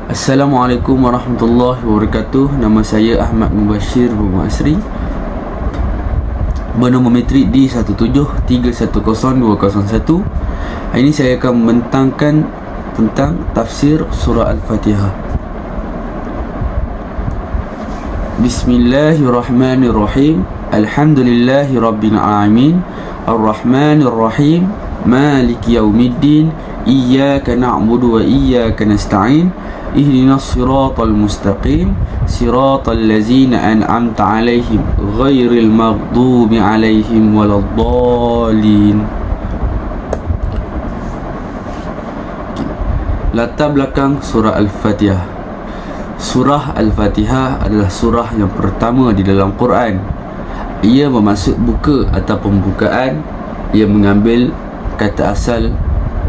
Assalamualaikum warahmatullahi wabarakatuh. Nama saya Ahmad Mubashir bin Asri, bernombor metrik D173100201. Hari ini saya akan membentangkan tentang tafsir surah Al-Fatihah. Bismillahirrahmanirrahim. Alhamdulillahi rabbil alamin, Ar-Rahmanir Rahim, Maliki yaumiddin, Iyyaka na'budu wa iyyaka nasta'in, Ihdinas siratal mustaqim, siratal ladzina an'amta 'alaihim, ghairil maghdubi 'alaihim waladdallin. Latar belakang surah Al-Fatihah. Surah Al-Fatihah adalah surah yang pertama di dalam Quran. Ia bermaksud buka atau pembukaan. Ia mengambil kata asal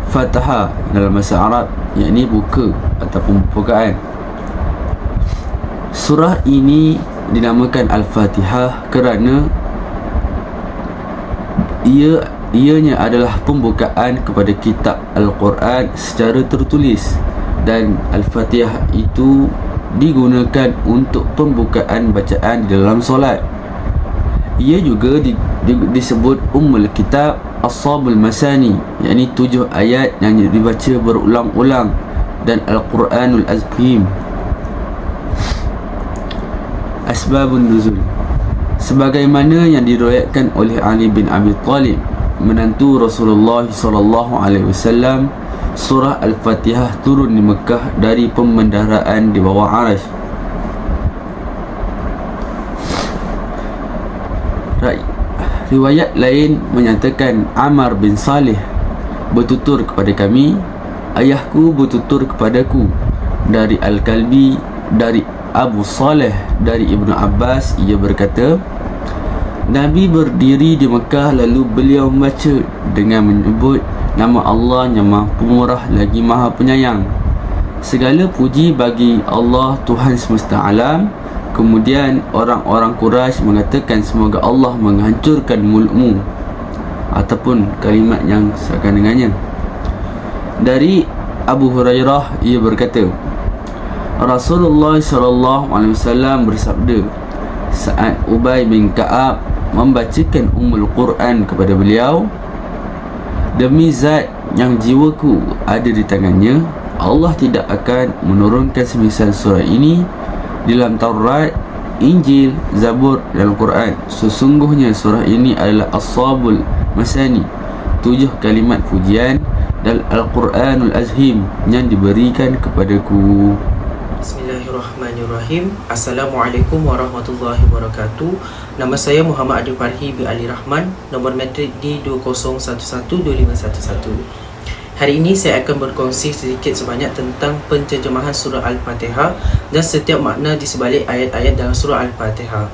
Fataha dalam bahasa Arab, yakni buka atau pembukaan. Surah ini dinamakan Al-Fatihah kerana ianya adalah pembukaan kepada kitab Al-Quran secara tertulis, dan Al-Fatihah itu digunakan untuk pembukaan bacaan di dalam solat. Ia juga disebut Ummul Kitab As-Sabul Masani, yakni 7 ayat yang dibaca berulang-ulang, dan Al-Quranul Azim. Asbabun Nuzul. Sebagaimana yang diriwayatkan oleh Ali bin Abi Talib, menantu Rasulullah SAW, surah Al-Fatihah turun di Mekah dari pemendaraan di bawah Arash. Riwayat lain menyatakan Amar bin Saleh bertutur kepada kami, ayahku bertutur kepadaku, dari Al-Kalbi, dari Abu Saleh, dari Ibnu Abbas. Ia berkata, Nabi berdiri di Mekah lalu beliau membaca dengan menyebut nama Allah yang Maha Pemurah lagi Maha Penyayang. Segala puji bagi Allah Tuhan semesta alam. Kemudian orang-orang Quraisy mengatakan, semoga Allah menghancurkan mulutmu, ataupun kalimat yang seakan dengannya. Dari Abu Hurairah, ia berkata, Rasulullah SAW bersabda saat Ubay bin Ka'ab membacakan Ummul Quran kepada beliau, demi zat yang jiwaku ada di tangannya, Allah tidak akan menurunkan semisal surah ini di dalam Taurat, Injil, Zabur dan Al-Quran. Sesungguhnya surah ini adalah As-Sabul Masani, 7 kalimat pujian, dan Al-Quranul Azim yang diberikan kepadaku. Bismillahirrahmanirrahim. Assalamualaikum warahmatullahi wabarakatuh. Nama saya Muhammad Adil Farhi bin Ali Rahman, nombor metrik D20112511. Hari ini saya akan berkongsi sedikit sebanyak tentang penterjemahan surah Al-Fatihah dan setiap makna di sebalik ayat-ayat dalam surah Al-Fatihah.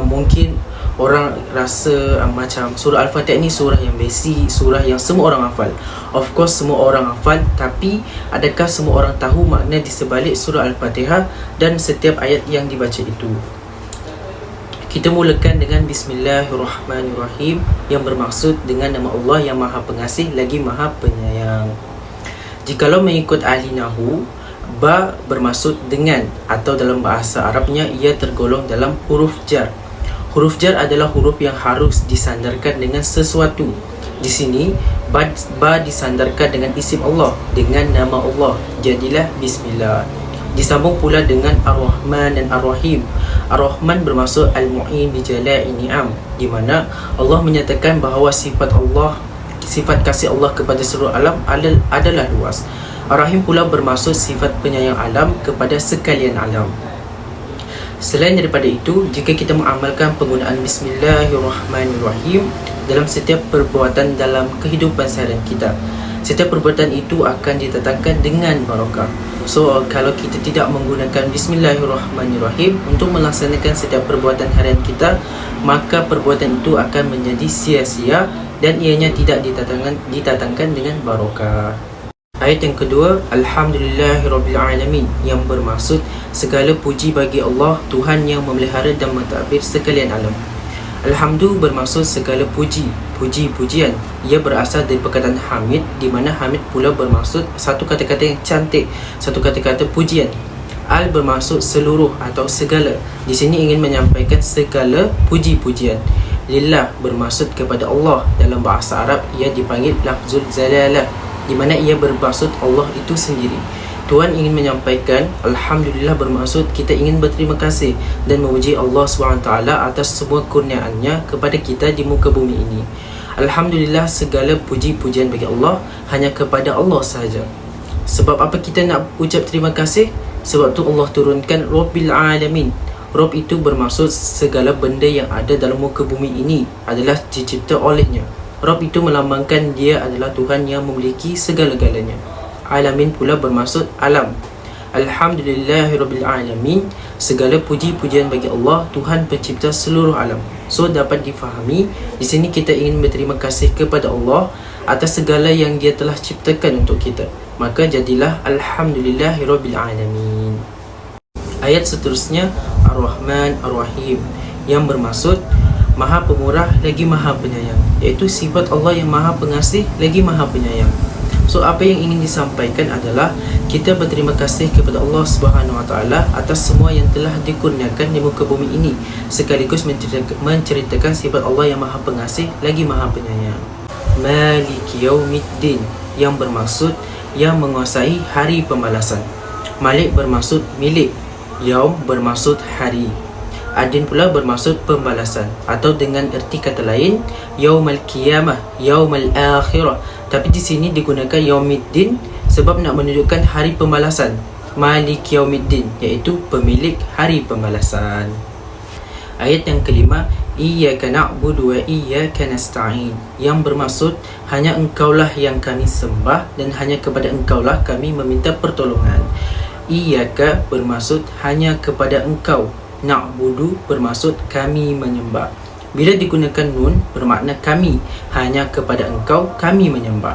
Mungkin orang rasa macam surah Al-Fatihah ni surah yang basic, surah yang semua orang hafal. Of course semua orang hafal, tapi adakah semua orang tahu makna di sebalik surah Al-Fatihah dan setiap ayat yang dibaca itu? Kita mulakan dengan Bismillahirrahmanirrahim, yang bermaksud dengan nama Allah yang Maha Pengasih lagi Maha Penyayang. Jikalau mengikut ahli Nahu, ba bermaksud dengan, atau dalam bahasa Arabnya ia tergolong dalam huruf jar. Huruf jar adalah huruf yang harus disandarkan dengan sesuatu. Di sini ba disandarkan dengan isim Allah, dengan nama Allah, jadilah Bismillah. Disambung pula dengan Ar-Rahman dan Ar-Rahim. Ar-Rahman bermaksud Al-Mu'in bijala'i ni'am, di mana Allah menyatakan bahawa sifat kasih Allah kepada seluruh alam adalah luas. Ar-Rahim pula bermaksud sifat penyayang alam kepada sekalian alam. Selain daripada itu, jika kita mengamalkan penggunaan Bismillahirrahmanirrahim dalam setiap perbuatan dalam kehidupan seharian kita, setiap perbuatan itu akan didatangkan dengan barakah. Kalau kita tidak menggunakan Bismillahirrahmanirrahim untuk melaksanakan setiap perbuatan harian kita, maka perbuatan itu akan menjadi sia-sia dan ianya tidak didatangkan dengan barakah. Ayat yang kedua, Alhamdulillahirrabbilalamin, yang bermaksud segala puji bagi Allah, Tuhan yang memelihara dan mentadbir sekalian alam. Alhamdu bermaksud segala puji, puji-pujian. Ia berasal dari perkataan hamid, di mana hamid pula bermaksud satu kata-kata yang cantik, satu kata-kata pujian. Al bermaksud seluruh atau segala. Di sini ingin menyampaikan segala puji-pujian. Lillah bermaksud kepada Allah. Dalam bahasa Arab ia dipanggil lafzul zalalah, di mana ia bermaksud Allah itu sendiri. Tuhan ingin menyampaikan Alhamdulillah bermaksud kita ingin berterima kasih dan memuji Allah SWT atas semua kurniaannya kepada kita di muka bumi ini. Alhamdulillah, segala puji-pujian bagi Allah hanya kepada Allah sahaja. Sebab apa kita nak ucap terima kasih? Sebab tu Allah turunkan Rabbil Alamin. Rabb itu bermaksud segala benda yang ada dalam muka bumi ini adalah dicipta olehnya. Rabb itu melambangkan dia adalah Tuhan yang memiliki segala-galanya. Alamin pula bermaksud alam. Alhamdulillahirabbil alamin. Segala puji-pujian bagi Allah, Tuhan pencipta seluruh alam. So dapat difahami di sini kita ingin berterima kasih kepada Allah atas segala yang Dia telah ciptakan untuk kita. Maka jadilah alhamdulillahirabbil alamin. Ayat seterusnya Ar-Rahman Ar-Rahim, yang bermaksud Maha Pemurah lagi Maha Penyayang, iaitu sifat Allah yang Maha Pengasih lagi Maha Penyayang. So apa yang ingin disampaikan adalah kita berterima kasih kepada Allah Subhanahu Wa Taala atas semua yang telah dikurniakan di muka bumi ini, sekaligus menceritakan sifat Allah yang Maha Pengasih lagi Maha Penyayang. Maliki Yaumiddin, yang bermaksud yang menguasai hari pembalasan. Malik bermaksud milik, Yaum bermaksud hari, Adin pula bermaksud pembalasan, atau dengan erti kata lain Yaumal Qiyamah, Yaumal Akhirah. Tapi di sini digunakan Yaumiddin sebab nak menunjukkan hari pembalasan. Malik Yaumiddin, iaitu pemilik hari pembalasan. Ayat yang kelima, Iyyaka na'budu wa iyyaka nasta'in, yang bermaksud hanya Engkaulah yang kami sembah dan hanya kepada Engkaulah kami meminta pertolongan. Iyyaka bermaksud hanya kepada Engkau. Na'budu bermaksud kami menyembah. Bila digunakan nun bermakna kami, hanya kepada Engkau kami menyembah.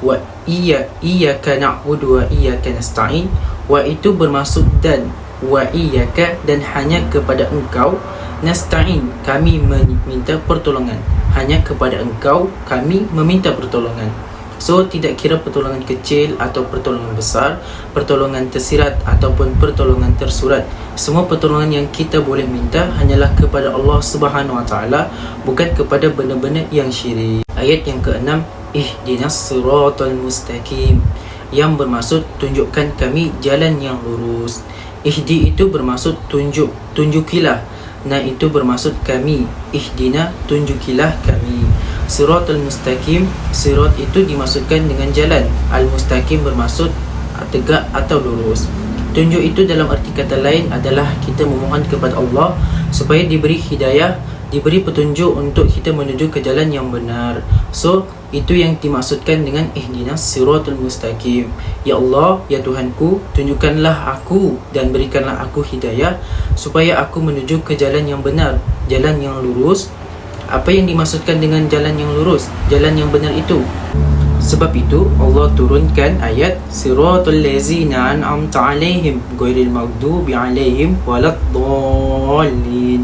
Wa iyyaka na'budu wa iyyaka nasta'in, wa itu bermaksud dan, wa iyyaka dan hanya kepada Engkau, nasta'in kami meminta pertolongan, hanya kepada Engkau kami meminta pertolongan. So tidak kira pertolongan kecil atau pertolongan besar, pertolongan tersirat ataupun pertolongan tersurat, semua pertolongan yang kita boleh minta hanyalah kepada Allah Subhanahu Wa Taala, bukan kepada benda-benda yang syirik. Ayat yang ke-6, Ihdinas siratal mustaqim, yang bermaksud tunjukkan kami jalan yang lurus. Ihdi itu bermaksud tunjuk, tunjukilah. Nah itu bermaksud kami. Ihdina, tunjukilah kami. Siratal mustaqim, sirat itu dimaksudkan dengan jalan. Al-mustaqim bermaksud tegak atau lurus. Tunjuk itu dalam arti kata lain adalah kita memohon kepada Allah supaya diberi hidayah, diberi petunjuk untuk kita menuju ke jalan yang benar. So itu yang dimaksudkan dengan ihdinas siratal mustaqim. Ya Allah, ya Tuhanku, tunjukkanlah aku dan berikanlah aku hidayah supaya aku menuju ke jalan yang benar, jalan yang lurus. Apa yang dimaksudkan dengan jalan yang lurus, jalan yang benar itu? Sebab itu Allah turunkan ayat Siratal ladzina an'amta 'alaihim ghairil maghdubi 'alaihim waladdallin,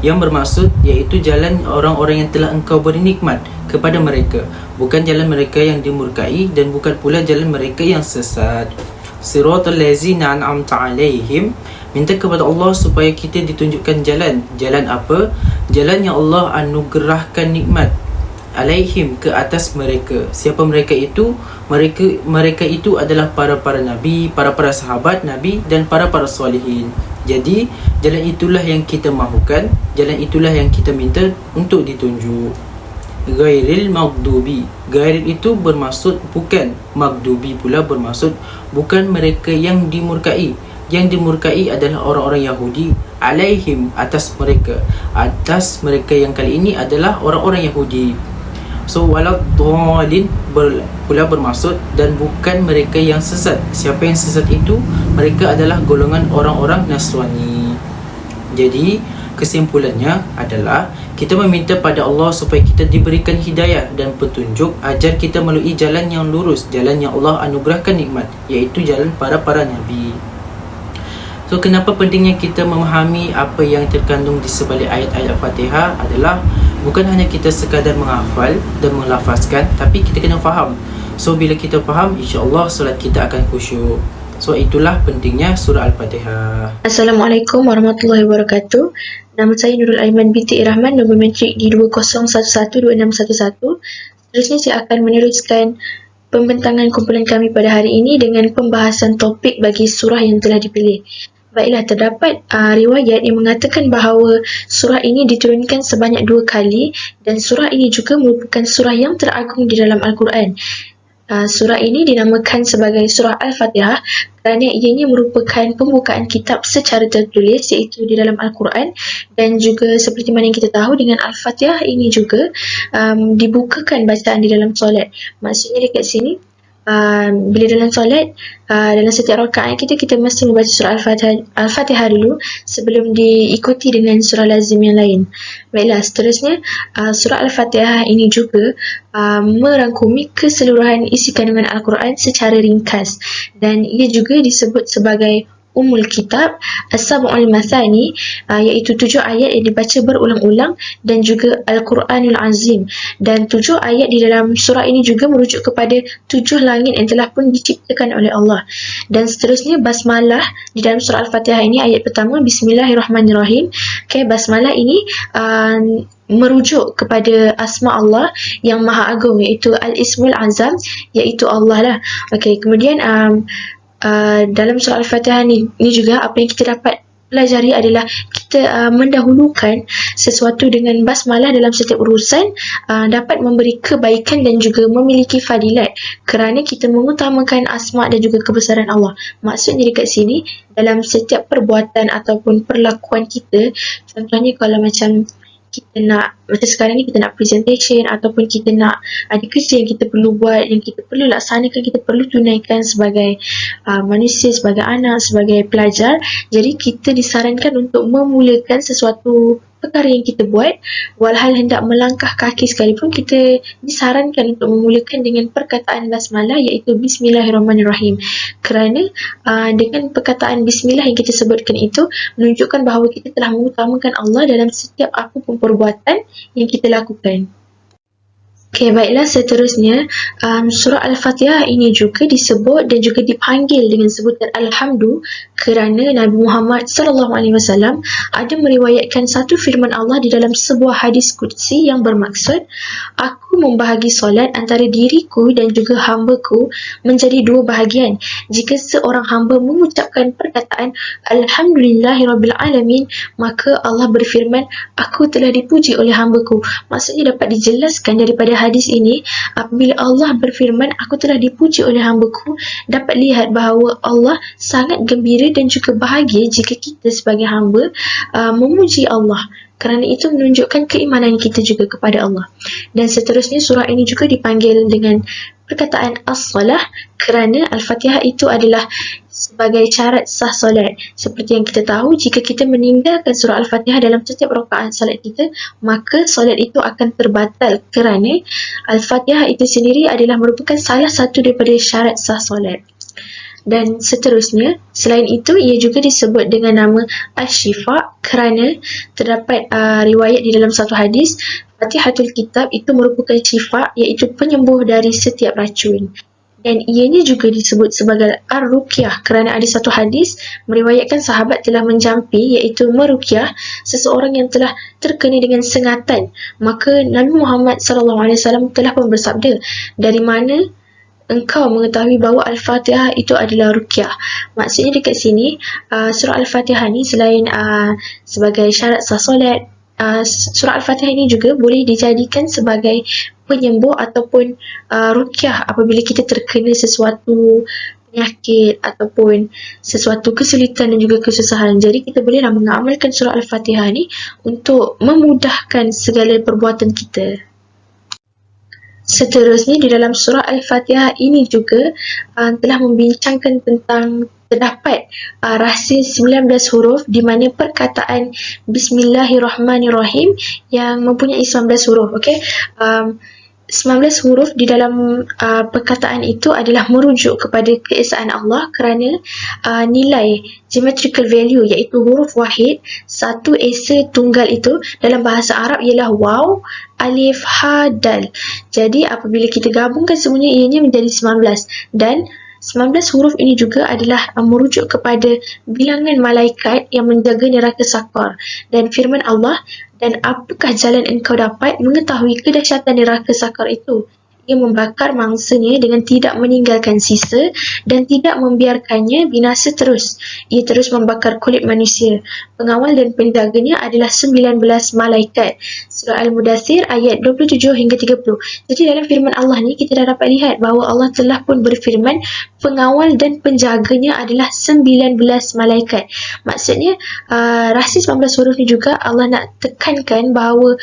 yang bermaksud iaitu jalan orang-orang yang telah Engkau beri nikmat kepada mereka, bukan jalan mereka yang dimurkai dan bukan pula jalan mereka yang sesat. Siratal ladzina an'amta 'alaihim, minta kepada Allah supaya kita ditunjukkan jalan. Jalan apa? Jalan yang Allah anugerahkan nikmat alaihim, ke atas mereka. Siapa mereka itu? Mereka itu adalah para nabi, para sahabat nabi dan para salihin. Jadi jalan itulah yang kita mahukan, jalan itulah yang kita minta untuk ditunjuk. Ghairil maghdubi, ghairil itu bermaksud bukan, maghdubi pula bermaksud bukan mereka yang dimurkai. Yang dimurkai adalah orang-orang Yahudi, alaihim atas mereka. Atas mereka yang kali ini adalah orang-orang Yahudi. So waladdallin pula bermaksud dan bukan mereka yang sesat. Siapa yang sesat itu? Mereka adalah golongan orang-orang Nasrani. Jadi kesimpulannya adalah kita meminta pada Allah supaya kita diberikan hidayah dan petunjuk agar kita melalui jalan yang lurus, jalan yang Allah anugerahkan nikmat, iaitu jalan para nabi. So So kenapa pentingnya kita memahami apa yang terkandung di sebalik ayat-ayat Al-Fatihah adalah bukan hanya kita sekadar menghafal dan melafazkan, tapi kita kena faham. So bila kita faham, insya-Allah solat kita akan khusyuk. So itulah pentingnya surah Al-Fatihah. Assalamualaikum warahmatullahi wabarakatuh. Nama saya Nurul Aiman binti Irahman, nombor matrik di 20112611. Seterusnya saya akan meneruskan pembentangan kumpulan kami pada hari ini dengan pembahasan topik bagi surah yang telah dipilih. Baiklah, terdapat riwayat yang mengatakan bahawa surah ini diturunkan sebanyak 2 kali dan surah ini juga merupakan surah yang teragung di dalam Al-Quran. Surah ini dinamakan sebagai surah Al-Fatihah kerana ianya merupakan pembukaan kitab secara tertulis iaitu di dalam Al-Quran, dan juga seperti mana yang kita tahu dengan Al-Fatihah ini juga dibukakan bacaan di dalam solat. Maksudnya dekat sini bila dalam solat, dalam setiap rakaat kita mesti membaca surah Al-Fatihah dulu sebelum diikuti dengan surah lazim yang lain. Baiklah, seterusnya surah Al-Fatihah ini juga merangkumi keseluruhan isi kandungan Al-Quran secara ringkas, dan ia juga disebut sebagai Ummul Kitab As-Sab'ul Mathani, iaitu 7 ayat yang dibaca berulang-ulang, dan juga Al-Quranul Azim. Dan 7 ayat di dalam surah ini juga merujuk kepada 7 langit yang telah pun diciptakan oleh Allah. Dan seterusnya basmalah di dalam surah Al-Fatihah ini, ayat pertama Bismillahirrahmanirrahim. Basmalah ini merujuk kepada asma Allah yang maha agung, iaitu Al-Ismul Azam, iaitu Allah lah. Kemudian dalam surah Al-Fatihah ni juga apa yang kita dapat pelajari adalah kita mendahulukan sesuatu dengan basmalah dalam setiap urusan dapat memberi kebaikan dan juga memiliki fadilat kerana kita mengutamakan asma dan juga kebesaran Allah. Maksudnya dekat sini, dalam setiap perbuatan ataupun perlakuan kita, contohnya kalau macam kita nak, macam sekarang ni kita nak presentation ataupun kita nak ada kerja yang kita perlu buat, yang kita perlu laksanakan, kita perlu tunaikan sebagai manusia, sebagai anak, sebagai pelajar. Jadi kita disarankan untuk memulakan sesuatu perkara yang kita buat, walhal hendak melangkah kaki sekalipun, kita disarankan untuk memulakan dengan perkataan basmalah, iaitu Bismillahirrahmanirrahim. Kerana dengan perkataan Bismillah yang kita sebutkan itu menunjukkan bahawa kita telah mengutamakan Allah dalam setiap apapun perbuatan yang kita lakukan. Baiklah, seterusnya surah Al-Fatihah ini juga disebut dan juga dipanggil dengan sebutan Alhamdu kerana Nabi Muhammad SAW ada meriwayatkan satu firman Allah di dalam sebuah hadis qudsi yang bermaksud, aku membahagi solat antara diriku dan juga hambaku menjadi 2 bahagian. Jika seorang hamba mengucapkan perkataan Alhamdulillahirrabbilalamin, maka Allah berfirman, aku telah dipuji oleh hambaku. Maksudnya dapat dijelaskan daripada hadis ini, apabila Allah berfirman aku telah dipuji oleh hambaku, dapat lihat bahawa Allah sangat gembira dan juga bahagia jika kita sebagai hamba memuji Allah. Kerana itu menunjukkan keimanan kita juga kepada Allah. Dan seterusnya surah ini juga dipanggil dengan perkataan as-salah kerana Al-Fatihah itu adalah sebagai syarat sah solat. Seperti yang kita tahu, jika kita meninggalkan surah Al-Fatihah dalam setiap rakaat solat kita, maka solat itu akan terbatal kerana Al-Fatihah itu sendiri adalah merupakan salah satu daripada syarat sah solat. Dan seterusnya, selain itu ia juga disebut dengan nama Asy-Syifa kerana terdapat riwayat di dalam satu hadis, Fatihatul Kitab itu merupakan syifa, iaitu penyembuh dari setiap racun. Dan ianya juga disebut sebagai Ar-Ruqyah kerana ada satu hadis meriwayatkan sahabat telah menjampi, iaitu meruqyah seseorang yang telah terkena dengan sengatan. Maka Nabi Muhammad SAW telah pun bersabda, dari mana engkau mengetahui bahawa Al-Fatihah itu adalah ruqyah? Maksudnya dekat sini surah Al-Fatihah ni selain sebagai syarat sah solat, surah Al-Fatihah ini juga boleh dijadikan sebagai penyembuh ataupun ruqyah apabila kita terkena sesuatu penyakit ataupun sesuatu kesulitan dan juga kesusahan. Jadi kita bolehlah mengamalkan surah Al-Fatihah ni untuk memudahkan segala perbuatan kita. Seterusnya, di dalam surah Al-Fatihah ini juga telah membincangkan tentang terdapat rahsia 19 huruf di mana perkataan Bismillahirrahmanirrahim yang mempunyai 19 huruf. 19 huruf di dalam perkataan itu adalah merujuk kepada keesaan Allah kerana nilai geometrical value iaitu huruf wahid, satu esa tunggal itu dalam bahasa Arab ialah waw, alif, ha, dal. Jadi apabila kita gabungkan semuanya ianya menjadi 19 dan 19 huruf ini juga adalah merujuk kepada bilangan malaikat yang menjaga neraka sakar dan firman Allah, dan apakah jalan engkau dapat mengetahui kedahsyatan neraka sakar itu? Ia membakar mangsanya dengan tidak meninggalkan sisa dan tidak membiarkannya binasa terus. Ia terus membakar kulit manusia. Pengawal dan penjaganya adalah 19 malaikat. Surah Al-Mudathir ayat 27 hingga 30. Jadi dalam firman Allah ni kita dah dapat lihat bahawa Allah telah pun berfirman pengawal dan penjaganya adalah 19 malaikat. Maksudnya rahsia 19 huruf ni juga Allah nak tekankan bahawa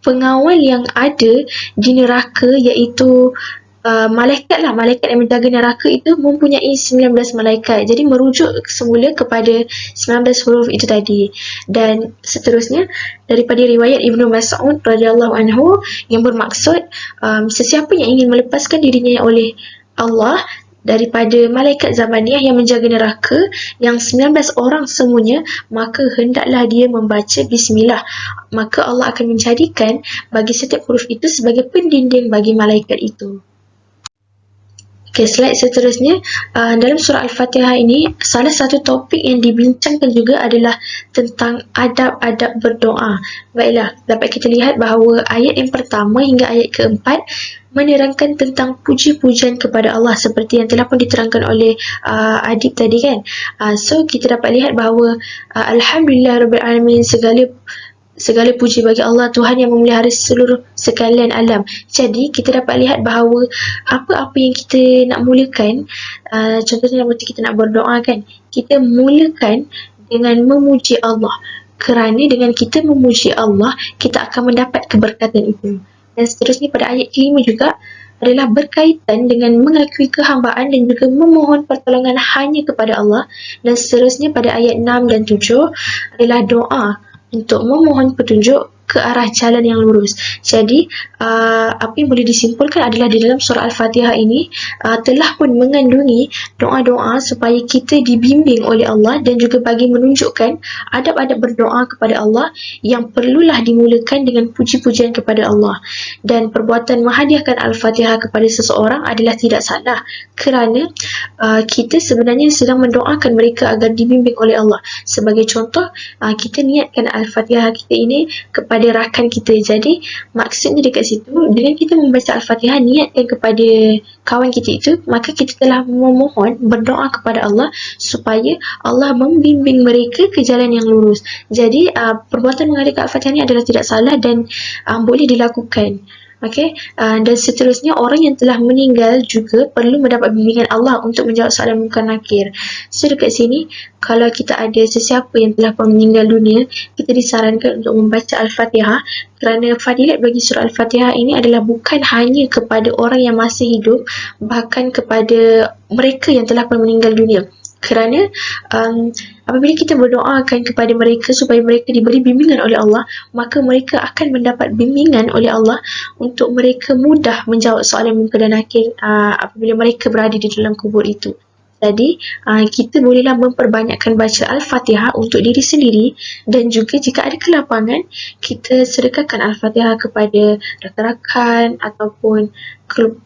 pengawal yang ada di neraka iaitu malaikat yang menjaga neraka itu mempunyai 19 malaikat. Jadi merujuk semula kepada 19 huruf itu tadi. Dan seterusnya daripada riwayat Ibnu Mas'ud radhiyallahu anhu yang bermaksud sesiapa yang ingin melepaskan dirinya oleh Allah daripada malaikat zamaniyah yang menjaga neraka yang 19 orang semuanya, maka hendaklah dia membaca bismillah. Maka Allah akan menjadikan bagi setiap huruf itu sebagai pendinding bagi malaikat itu. Okay, slide seterusnya. Dalam surah Al-Fatihah ini, salah satu topik yang dibincangkan juga adalah tentang adab-adab berdoa. Baiklah, dapat kita lihat bahawa ayat yang pertama hingga ayat keempat menerangkan tentang puji-pujian kepada Allah seperti yang telah pun diterangkan oleh Adib tadi kan. So kita dapat lihat bahawa Alhamdulillah Rabbil Alamin, segala puji bagi Allah, Tuhan yang memelihara seluruh sekalian alam. Jadi kita dapat lihat bahawa apa-apa yang kita nak mulakan, contohnya waktu kita nak berdoa kan, kita mulakan dengan memuji Allah, kerana dengan kita memuji Allah kita akan mendapat keberkatan itu. Dan seterusnya pada ayat kelima juga adalah berkaitan dengan mengakui kehambaan dan juga memohon pertolongan hanya kepada Allah. Dan seterusnya pada ayat 6 dan 7 adalah doa untuk memohon petunjuk ke arah jalan yang lurus. Jadi apa yang boleh disimpulkan adalah di dalam surah Al-Fatihah ini telah pun mengandungi doa-doa supaya kita dibimbing oleh Allah dan juga bagi menunjukkan adab-adab berdoa kepada Allah yang perlulah dimulakan dengan puji-pujian kepada Allah. Dan perbuatan menghadiahkan Al-Fatihah kepada seseorang adalah tidak salah kerana kita sebenarnya sedang mendoakan mereka agar dibimbing oleh Allah. Sebagai contoh, kita niatkan Al-Fatihah kita ini kepada rakan kita. Jadi maksudnya dekat situ, dengan kita membaca Al-Fatihah niatkan kepada kawan kita itu, maka kita telah memohon, berdoa kepada Allah supaya Allah membimbing mereka ke jalan yang lurus. Jadi perbuatan mengadakan Al-Fatihah ini adalah tidak salah dan boleh dilakukan. Okay, dan seterusnya orang yang telah meninggal juga perlu mendapat bimbingan Allah untuk menjawab soalan munkar nakir. So dekat sini, kalau kita ada sesiapa yang telah pun meninggal dunia, kita disarankan untuk membaca Al-Fatihah kerana fadilat bagi surah Al-Fatihah ini adalah bukan hanya kepada orang yang masih hidup, bahkan kepada mereka yang telah pun meninggal dunia. Kerana apabila kita berdoakan kepada mereka supaya mereka diberi bimbingan oleh Allah, maka mereka akan mendapat bimbingan oleh Allah untuk mereka mudah menjawab soalan munkar dan nakir apabila mereka berada di dalam kubur itu. Jadi kita bolehlah memperbanyakkan baca Al-Fatihah untuk diri sendiri, dan juga jika ada kelapangan kita sedekahkan Al-Fatihah kepada rakan-rakan ataupun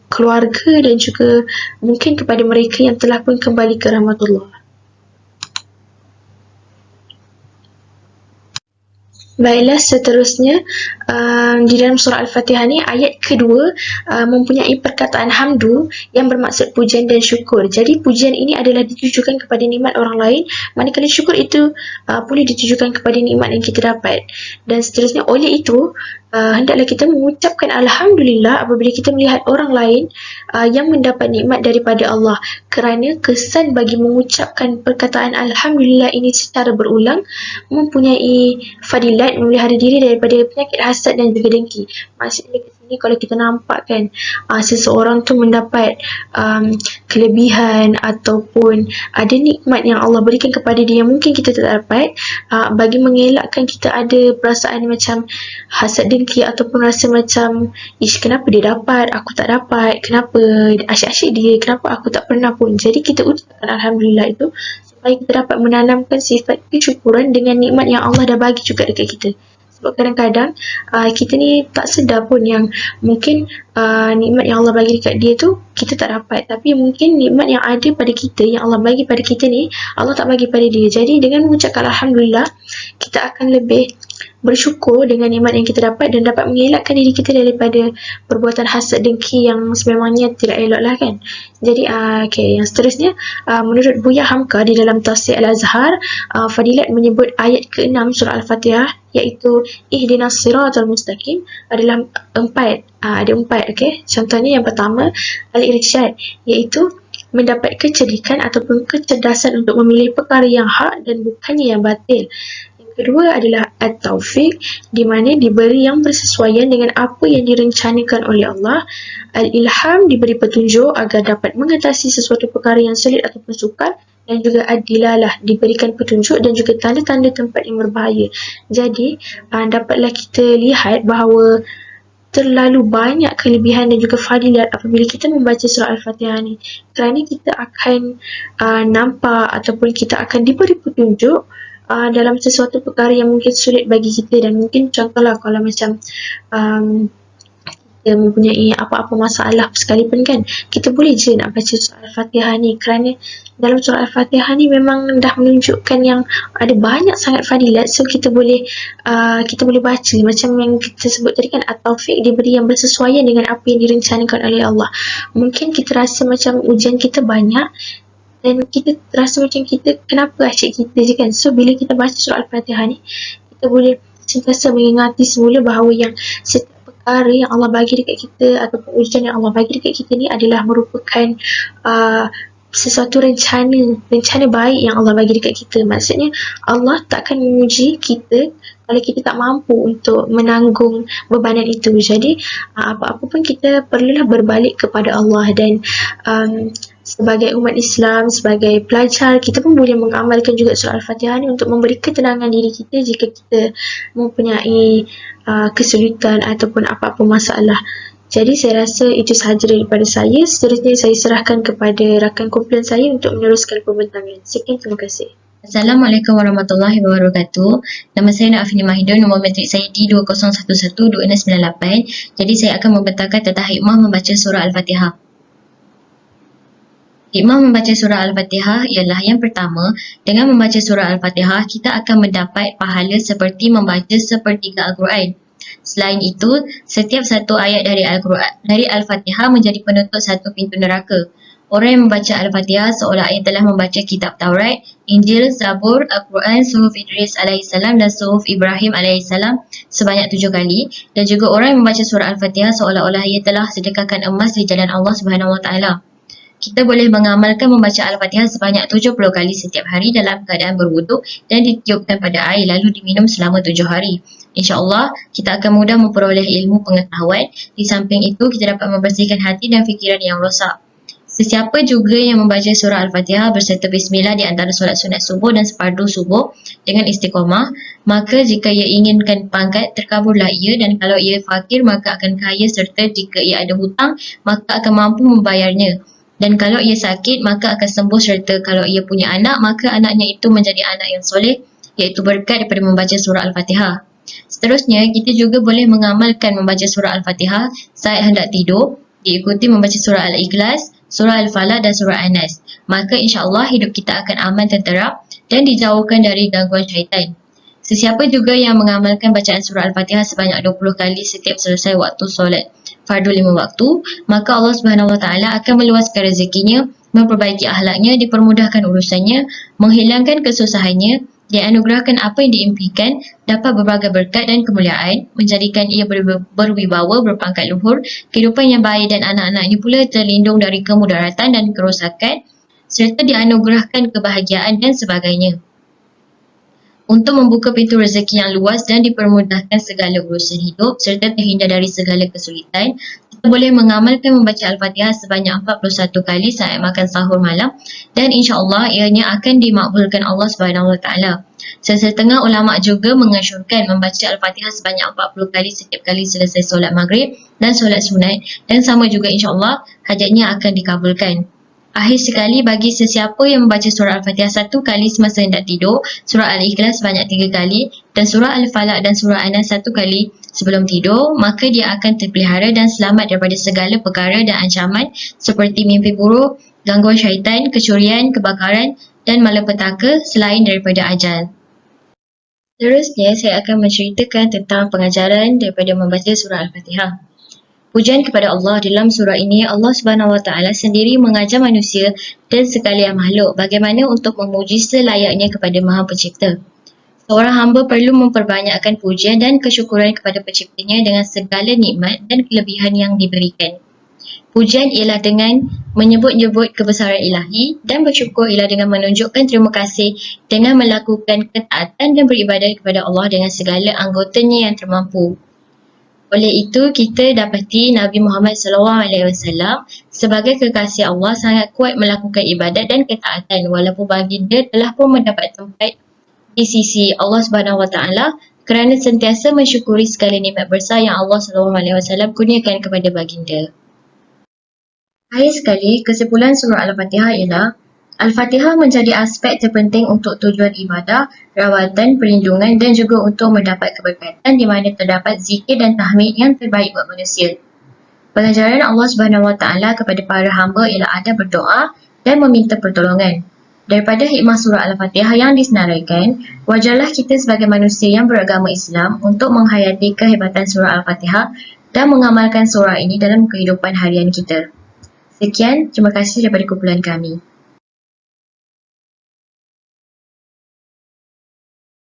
keluarga dan juga mungkin kepada mereka yang telah pun kembali ke rahmatullah. Baiklah, seterusnya di dalam surah Al-Fatihah ni ayat kedua mempunyai perkataan hamdu yang bermaksud pujian dan syukur. Jadi pujian ini adalah ditujukan kepada nikmat orang lain, manakala syukur itu boleh ditujukan kepada nikmat yang kita dapat. Dan seterusnya oleh itu hendaklah kita mengucapkan Alhamdulillah apabila kita melihat orang lain yang mendapat nikmat daripada Allah, kerana kesan bagi mengucapkan perkataan Alhamdulillah ini secara berulang mempunyai fadilat memelihara diri daripada penyakit hasad dan juga dengki. Maksudnya Ini kalau kita nampak kan seseorang tu mendapat kelebihan ataupun ada nikmat yang Allah berikan kepada dia yang mungkin kita tak dapat, bagi mengelakkan kita ada perasaan macam hasad dengki ataupun rasa macam kenapa dia dapat, aku tak dapat, kenapa asyik-asyik dia, kenapa aku tak pernah pun. Jadi kita ucapkan Alhamdulillah itu supaya kita dapat menanamkan sifat kesyukuran dengan nikmat yang Allah dah bagi juga dekat kita. Sebab kadang-kadang kita ni tak sedar pun yang mungkin nikmat yang Allah bagi dekat dia tu kita tak dapat, tapi mungkin nikmat yang ada pada kita, yang Allah bagi pada kita ni, Allah tak bagi pada dia. Jadi dengan mengucapkan Alhamdulillah, kita akan lebih bersyukur dengan nikmat yang kita dapat dan dapat mengelakkan diri kita daripada perbuatan hasad dengki yang sememangnya tidak elok lah kan. Jadi yang seterusnya, menurut Buya Hamka di dalam Tafsir Al-Azhar, Fadilat menyebut ayat ke-6 surah Al-Fatihah iaitu ihdinas siratal mustaqim adalah 4. Ada 4, okey. Contohnya yang pertama al-irsyad, iaitu mendapat kecerdikan ataupun kecerdasan untuk memilih perkara yang hak dan bukannya yang batil. Yang kedua adalah at-taufiq, di mana diberi yang bersesuaian dengan apa yang direncanakan oleh Allah. Al-ilham, diberi petunjuk agar dapat mengatasi sesuatu perkara yang sulit ataupun sukar. Dan juga ad-dilalah, diberikan petunjuk dan juga tanda-tanda tempat yang berbahaya. Jadi dapatlah kita lihat bahawa terlalu banyak kelebihan dan juga fadilat apabila kita membaca surah Al-Fatihah ni, kerana kita akan nampak ataupun kita akan diberi petunjuk dalam sesuatu perkara yang mungkin sulit bagi kita. Dan mungkin contohlah kalau macam kita mempunyai apa-apa masalah sekalipun kan, kita boleh je nak baca surah Al-Fatihah ni, kerana dalam surah Al-Fatihah ni memang dah menunjukkan yang ada banyak sangat fadilat. So kita boleh baca macam yang kita sebut tadi kan, at-taufiq, diberi yang bersesuaian dengan apa yang direncanakan oleh Allah. Mungkin kita rasa macam ujian kita banyak dan kita rasa macam kita kenapa asyik kita je kan. So bila kita baca surah Al-Fatihah ni, kita boleh sentiasa mengingati semula bahawa yang setiap perkara yang Allah bagi dekat kita ataupun ujian yang Allah bagi dekat kita ni adalah merupakan sesuatu rencana baik yang Allah bagi dekat kita. Maksudnya Allah takkan menguji kita kalau kita tak mampu untuk menanggung bebanan itu. Jadi apa-apa pun kita perlulah berbalik kepada Allah. Dan sebagai umat Islam, sebagai pelajar, kita pun boleh mengamalkan juga surah Al-Fatihah ni untuk memberi ketenangan diri kita jika kita mempunyai kesulitan ataupun apa-apa masalah. Jadi saya rasa itu sahaja daripada saya. Seterusnya saya serahkan kepada rakan kumpulan saya untuk meneruskan pembentangan. Sekian, terima kasih. Assalamualaikum warahmatullahi wabarakatuh. Nama saya Naafini Mahidun, nombor matrik saya D20112698. Jadi saya akan membentangkan tentang hikmah membaca surah Al-Fatihah. Hikmah membaca surah Al-Fatihah ialah yang pertama, dengan membaca surah Al-Fatihah kita akan mendapat pahala seperti membaca sepertiga Al-Quran. Selain itu, setiap satu ayat dari Al-Fatihah menjadi penutup satu pintu neraka. Orang yang membaca Al-Fatihah seolah ia telah membaca kitab Taurat, Injil, Zabur, Al-Quran, Suhuf Idris alaihissalam dan Suhuf Ibrahim alaihissalam sebanyak 7 kali. Dan juga orang yang membaca surah Al-Fatihah seolah-olah ia telah sedekahkan emas di jalan Allah Subhanahu Wa Taala. Kita boleh mengamalkan membaca Al-Fatihah sebanyak 70 kali setiap hari dalam keadaan berwuduk dan ditiupkan pada air lalu diminum selama 7 hari. InsyaAllah, kita akan mudah memperoleh ilmu pengetahuan. Di samping itu, kita dapat membersihkan hati dan fikiran yang rosak. Sesiapa juga yang membaca surah Al-Fatihah berserta bismillah di antara solat sunat subuh dan sefardu subuh dengan istiqamah, maka jika ia inginkan pangkat, terkaburlah ia, dan kalau ia fakir, maka akan kaya, serta jika ia ada hutang, maka akan mampu membayarnya. Dan kalau ia sakit, maka akan sembuh, serta kalau ia punya anak, maka anaknya itu menjadi anak yang soleh, iaitu berkat daripada membaca surah Al-Fatihah. Seterusnya, kita juga boleh mengamalkan membaca surah Al-Fatihah saat hendak tidur, diikuti membaca surah Al-Ikhlas, surah Al-Falaq dan surah An-Nas. Maka insyaAllah hidup kita akan aman, tentera dan dijauhkan dari gangguan syaitan. Sesiapa juga yang mengamalkan bacaan surah Al-Fatihah sebanyak 20 kali setiap selesai waktu solat fardu 5 waktu, maka Allah Subhanahu Wa Taala akan meluaskan rezekinya, memperbaiki akhlaknya, dipermudahkan urusannya, menghilangkan kesusahannya, dianugerahkan apa yang diimpikan, dapat berbagai berkat dan kemuliaan, menjadikan ia berwibawa, berpangkat luhur, kehidupan yang baik, dan anak-anaknya pula terlindung dari kemudaratan dan kerosakan, serta dianugerahkan kebahagiaan dan sebagainya. untuk membuka pintu rezeki yang luas dan dipermudahkan segala urusan hidup serta terhindar dari segala kesulitan, kita boleh mengamalkan membaca Al-Fatihah sebanyak 41 kali saat makan sahur malam dan insya-Allah ianya akan dimakbulkan Allah Subhanahu Wa Taala. Setengah ulama juga menganjurkan membaca Al-Fatihah sebanyak 40 kali setiap kali selesai solat maghrib dan solat sunat, dan sama juga insya-Allah hajatnya akan dikabulkan. Akhir sekali, bagi sesiapa yang membaca surah Al-Fatihah 1 kali semasa hendak tidur, surah Al-Ikhlas sebanyak 3 kali dan surah Al-Falaq dan surah An-Nas 1 kali sebelum tidur, maka dia akan terpelihara dan selamat daripada segala perkara dan ancaman seperti mimpi buruk, gangguan syaitan, kecurian, kebakaran dan malapetaka selain daripada ajal. Seterusnya, saya akan menceritakan tentang pengajaran daripada membaca surah Al-Fatihah. Pujian kepada Allah. Dalam surah ini, Allah Subhanahu Wa Taala sendiri mengajar manusia dan sekalian makhluk bagaimana untuk memuji selayaknya kepada Maha Pencipta. Seorang hamba perlu memperbanyakkan pujian dan kesyukuran kepada penciptanya dengan segala nikmat dan kelebihan yang diberikan. Pujian ialah dengan menyebut-nyebut kebesaran ilahi, dan bersyukur ialah dengan menunjukkan terima kasih dengan melakukan ketaatan dan beribadat kepada Allah dengan segala anggotanya yang termampu. Oleh itu, kita dapati Nabi Muhammad SAW sebagai kekasih Allah sangat kuat melakukan ibadat dan ketaatan walaupun baginda telah pun mendapat tempat di sisi Allah Subhanahu Wa Taala kerana sentiasa mensyukuri segala nikmat besar yang Allah SAW kurniakan kepada baginda. Akhir sekali, kesimpulan surah Al-Fatihah ialah Al-Fatihah menjadi aspek terpenting untuk tujuan ibadah, rawatan, perlindungan dan juga untuk mendapat keberkatan di mana terdapat zikir dan tahmid yang terbaik buat manusia. Pengajaran Allah Subhanahu Wa Taala kepada para hamba ialah adab berdoa dan meminta pertolongan. Daripada hikmah surah Al-Fatihah yang disenaraikan, wajarlah kita sebagai manusia yang beragama Islam untuk menghayati kehebatan surah Al-Fatihah dan mengamalkan surah ini dalam kehidupan harian kita. Sekian, terima kasih daripada kumpulan kami.